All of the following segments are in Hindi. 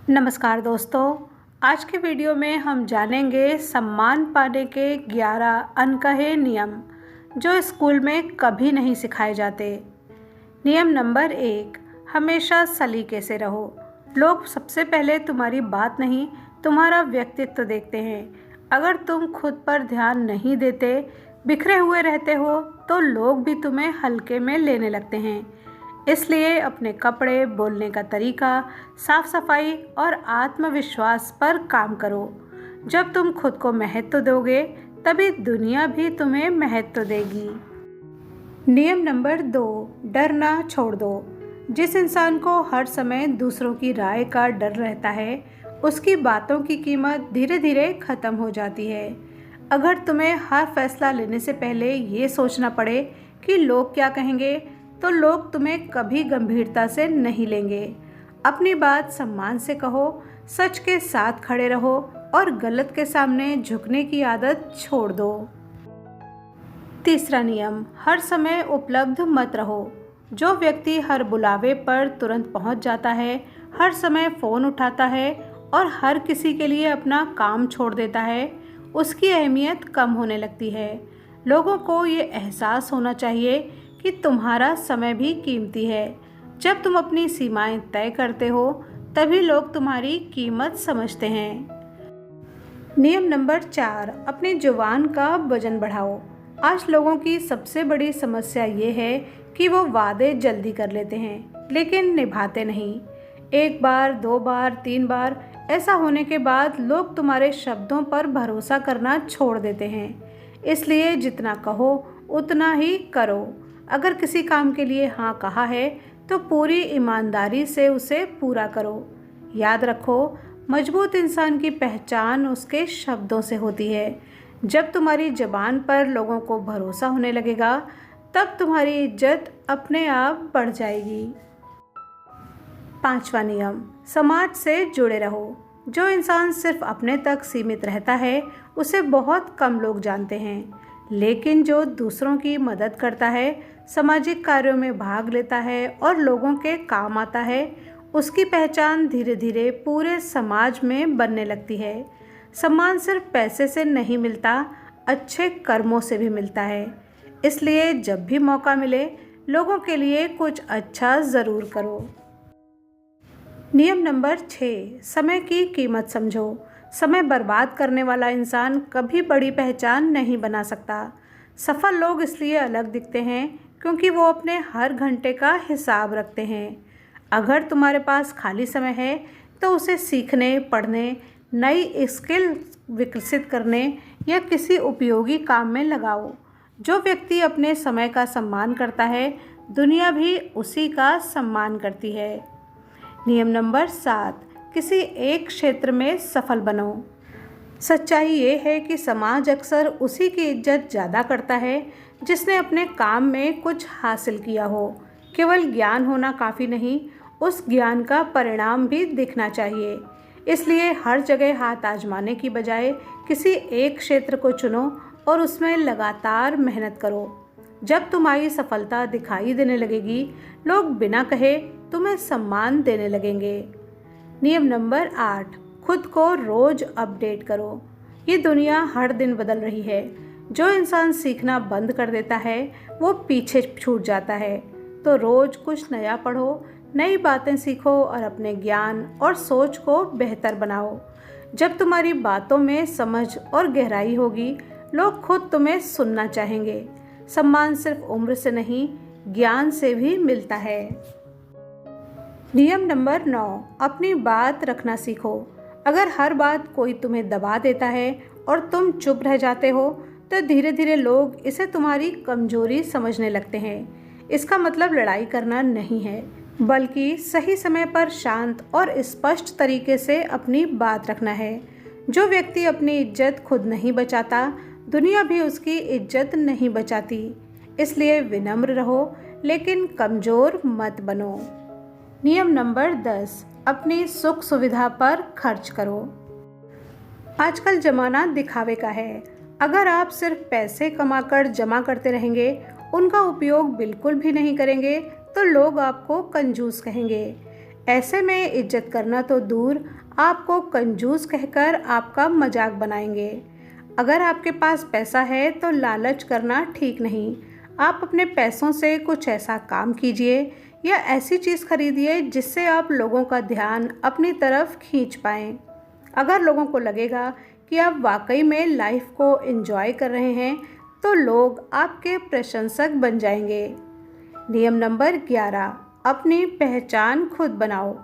नमस्कार दोस्तों। आज के वीडियो में हम जानेंगे सम्मान पाने के 11 अनकहे नियम जो स्कूल में कभी नहीं सिखाए जाते। नियम नंबर 1, हमेशा सलीके से रहो। लोग सबसे पहले तुम्हारी बात नहीं, तुम्हारा व्यक्तित्व देखते हैं। अगर तुम खुद पर ध्यान नहीं देते, बिखरे हुए रहते हो, तो लोग भी तुम्हें हल्के में लेने लगते हैं। इसलिए अपने कपड़े, बोलने का तरीका, साफ सफाई और आत्मविश्वास पर काम करो। जब तुम खुद को महत्व दोगे, तभी दुनिया भी तुम्हें महत्व देगी। नियम नंबर 2, डरना छोड़ दो। जिस इंसान को हर समय दूसरों की राय का डर रहता है, उसकी बातों की कीमत धीरे धीरे खत्म हो जाती है। अगर तुम्हें हर फैसला लेने से पहले ये सोचना पड़े कि लोग क्या कहेंगे, तो लोग तुम्हें कभी गंभीरता से नहीं लेंगे। अपनी बात सम्मान से कहो, सच के साथ खड़े रहो और गलत के सामने झुकने की आदत छोड़ दो। तीसरा नियम, हर समय उपलब्ध मत रहो। जो व्यक्ति हर बुलावे पर तुरंत पहुंच जाता है, हर समय फ़ोन उठाता है और हर किसी के लिए अपना काम छोड़ देता है, उसकी अहमियत कम होने लगती है। लोगों को ये एहसास होना चाहिए कि तुम्हारा समय भी कीमती है। जब तुम अपनी सीमाएं तय करते हो, तभी लोग तुम्हारी कीमत समझते हैं। नियम नंबर 4, अपनी जुबान का वजन बढ़ाओ। आज लोगों की सबसे बड़ी समस्या ये है कि वो वादे जल्दी कर लेते हैं, लेकिन निभाते नहीं। 1 बार, 2 बार, 3 बार ऐसा होने के बाद लोग तुम्हारे शब्दों पर भरोसा करना छोड़ देते हैं। इसलिए जितना कहो उतना ही करो। अगर किसी काम के लिए हाँ कहा है, तो पूरी ईमानदारी से उसे पूरा करो। याद रखो, मजबूत इंसान की पहचान उसके शब्दों से होती है। जब तुम्हारी ज़बान पर लोगों को भरोसा होने लगेगा, तब तुम्हारी इज्जत अपने आप बढ़ जाएगी। 5वां नियम, समाज से जुड़े रहो। जो इंसान सिर्फ अपने तक सीमित रहता है, उसे बहुत कम लोग जानते हैं। लेकिन जो दूसरों की मदद करता है, सामाजिक कार्यों में भाग लेता है और लोगों के काम आता है, उसकी पहचान धीरे धीरे पूरे समाज में बनने लगती है। सम्मान सिर्फ पैसे से नहीं मिलता, अच्छे कर्मों से भी मिलता है। इसलिए जब भी मौका मिले, लोगों के लिए कुछ अच्छा ज़रूर करो। नियम नंबर 6, समय की कीमत समझो। समय बर्बाद करने वाला इंसान कभी बड़ी पहचान नहीं बना सकता। सफल लोग इसलिए अलग दिखते हैं क्योंकि वो अपने हर घंटे का हिसाब रखते हैं। अगर तुम्हारे पास खाली समय है, तो उसे सीखने, पढ़ने, नई स्किल विकसित करने या किसी उपयोगी काम में लगाओ। जो व्यक्ति अपने समय का सम्मान करता है, दुनिया भी उसी का सम्मान करती है। नियम नंबर 7, किसी एक क्षेत्र में सफल बनो। सच्चाई ये है कि समाज अक्सर उसी की इज्जत ज़्यादा करता है जिसने अपने काम में कुछ हासिल किया हो। केवल ज्ञान होना काफ़ी नहीं, उस ज्ञान का परिणाम भी दिखना चाहिए। इसलिए हर जगह हाथ आजमाने की बजाय किसी एक क्षेत्र को चुनो और उसमें लगातार मेहनत करो। जब तुम्हारी सफलता दिखाई देने लगेगी, लोग बिना कहे तुम्हें सम्मान देने लगेंगे। नियम नंबर 8, खुद को रोज़ अपडेट करो। ये दुनिया हर दिन बदल रही है। जो इंसान सीखना बंद कर देता है, वो पीछे छूट जाता है। तो रोज़ कुछ नया पढ़ो, नई बातें सीखो और अपने ज्ञान और सोच को बेहतर बनाओ। जब तुम्हारी बातों में समझ और गहराई होगी, लोग खुद तुम्हें सुनना चाहेंगे। सम्मान सिर्फ उम्र से नहीं, ज्ञान से भी मिलता है। नियम नंबर 9, अपनी बात रखना सीखो। अगर हर बात कोई तुम्हें दबा देता है और तुम चुप रह जाते हो, तो धीरे धीरे लोग इसे तुम्हारी कमजोरी समझने लगते हैं। इसका मतलब लड़ाई करना नहीं है, बल्कि सही समय पर शांत और स्पष्ट तरीके से अपनी बात रखना है। जो व्यक्ति अपनी इज्जत खुद नहीं बचाता, दुनिया भी उसकी इज्जत नहीं बचाती। इसलिए विनम्र रहो, लेकिन कमज़ोर मत बनो। नियम नंबर 10, अपनी सुख सुविधा पर खर्च करो। आजकल ज़माना दिखावे का है। अगर आप सिर्फ पैसे कमाकर जमा करते रहेंगे, उनका उपयोग बिल्कुल भी नहीं करेंगे, तो लोग आपको कंजूस कहेंगे। ऐसे में इज्जत करना तो दूर, आपको कंजूस कहकर आपका मजाक बनाएंगे। अगर आपके पास पैसा है तो लालच करना ठीक नहीं। आप अपने पैसों से कुछ ऐसा काम कीजिए या ऐसी चीज़ खरीदिए जिससे आप लोगों का ध्यान अपनी तरफ खींच पाएँ। अगर लोगों को लगेगा कि आप वाकई में लाइफ को एंजॉय कर रहे हैं तो लोग आपके प्रशंसक बन जाएंगे। नियम नंबर 11, अपनी पहचान खुद बनाओ।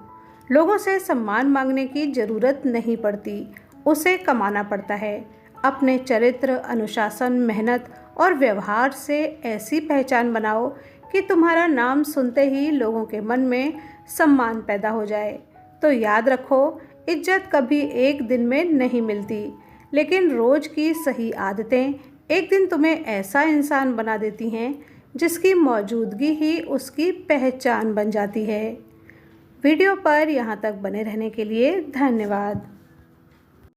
लोगों से सम्मान मांगने की ज़रूरत नहीं पड़ती, उसे कमाना पड़ता है। अपने चरित्र, अनुशासन, मेहनत और व्यवहार से ऐसी पहचान बनाओ कि तुम्हारा नाम सुनते ही लोगों के मन में सम्मान पैदा हो जाए। तो याद रखो, इज्जत कभी एक दिन में नहीं मिलती, लेकिन रोज़ की सही आदतें एक दिन तुम्हें ऐसा इंसान बना देती हैं जिसकी मौजूदगी ही उसकी पहचान बन जाती है। वीडियो पर यहाँ तक बने रहने के लिए धन्यवाद।